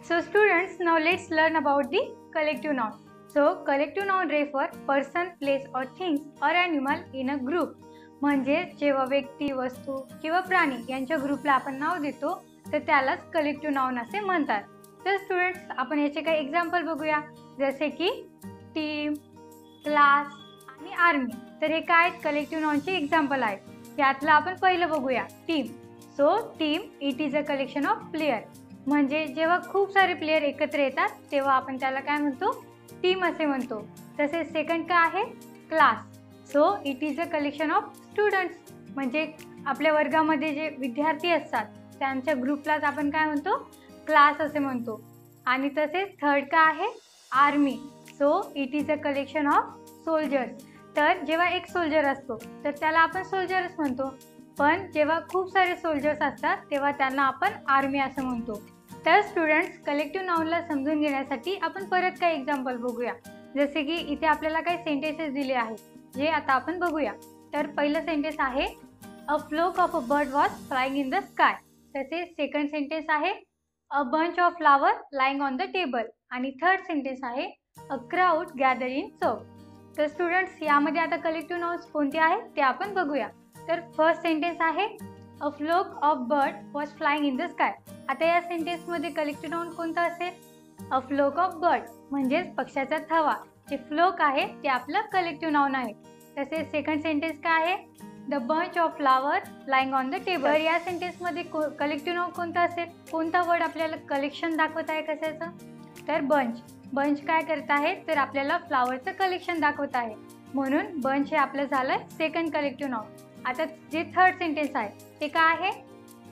So students, now let's learn about the collective noun. So collective noun refer person, place or things or animal in a group. म्हणजे जेव्हा व्यक्ती, वस्तू किंवा प्राणी यांच्या ग्रुपला आपण नाव देतो तर त्यालाच कलेक्टिव्ह नाउन असे म्हणतात. तर स्टुडंट्स, आपण याचे काही एक्झाम्पल बघूया. जसे की टीम, क्लास आणि आर्मी. तर हे काय कलेक्टिव्ह नाउनचे एक्झाम्पल आहेत. यातलं आपण पहिलं बघूया, team. So team it is a collection of player. म्हणजे जेव्हा खूप सारे प्लेयर एकत्र येतात तेव्हा आपण त्याला काय म्हणतो, टीम असे म्हणतो. तसेच सेकंड काय आहे, class. So it is a collection of students. म्हणजे आपल्या वर्गामध्ये जे विद्यार्थी असतात त्यांच्या ग्रुपलाच आपण काय म्हणतो, क्लास असे म्हणतो. आणि तसेच थर्ड काय आहे, army. So it is a collection of soldiers. तर जेव्हा एक सोल्जर असतो तर त्याला आपण सोल्जर्स म्हणतो, पण जेव्हा खूप सारे सोल्जर्स असतात तेव्हा त्यांना आपण आर्मी असं म्हणतो. तर स्टुडंट्स, कलेक्टिव्ह नाउनला समजून घेण्यासाठी आपण परत काही एक्झाम्पल बघूया. जसे की इथे आपल्याला काही सेंटेन्सेस दिले आहेत जे आता आपण बघूया. तर पहिलं सेंटेन्स आहे, a flock of a bird was flying in the sky. तसेच सेकंड सेंटेन्स आहे, a bunch of flower lying on the table. आणि थर्ड सेंटेन्स आहे, a crowd gather in chowk. तर स्टुडंट्स, यामध्ये आता कलेक्टिव्ह नाउन्स कोणते आहेत ते आपण बघूया. तर फर्स्ट सेंटेन्स आहे, a flock of bird was flying in the sky. आता या सेंटेन्समध्ये कलेक्टिव्ह नाउन कोणतं असेल, अ फ्लोक ऑफ बर्ड म्हणजेच पक्षाचा थवा. जे फ्लोक आहे ते आपलं कलेक्टिव्ह नाउन आहे. तसेच सेकंड सेंटेन्स काय आहे, the bunch of flower lying on the table. तर या सेंटेन्समध्ये कलेक्टिव्ह नाउन कोणतं असेल, कोणता वर्ड आपल्याला कलेक्शन दाखवत आहे कशाचं, तर बंच. बंच काय करत आहे, तर आपल्याला फ्लावरचं कलेक्शन दाखवत आहे, म्हणून बंच हे आपलं झालं सेकंड कलेक्टिव्ह नाउन. आता जे थर्ड सेंटेन्स आहे ते काय आहे,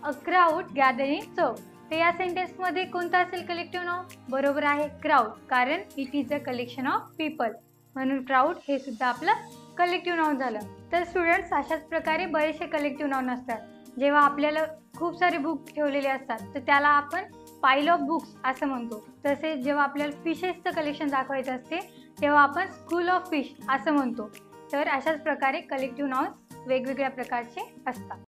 अ क्राउड गॅदरिंग चौक. तर या सेंटेन्समध्ये कोणतं असेल कलेक्टिव्ह नाउन, बरोबर आहे क्राउड, कारण it is a collection of people, म्हणून क्राउड हे सुद्धा आपलं कलेक्टिव्ह नाउन झालं. तर स्टुडंट्स, अशाच प्रकारे बरेचसे कलेक्टिव्ह नाउन असतात. जेव्हा आपल्याला खूप सारे बुक ठेवलेले असतात तर त्याला आपण पाईल ऑफ बुक्स असं म्हणतो. तसेच जेव्हा आपल्याला फिशेसचं कलेक्शन दाखवायचं असते तेव्हा आपण स्कूल ऑफ फिश असं म्हणतो. तर अशाच प्रकारे कलेक्टिव्ह नाउन्स वेगवेगळ्या प्रकारचे असतात.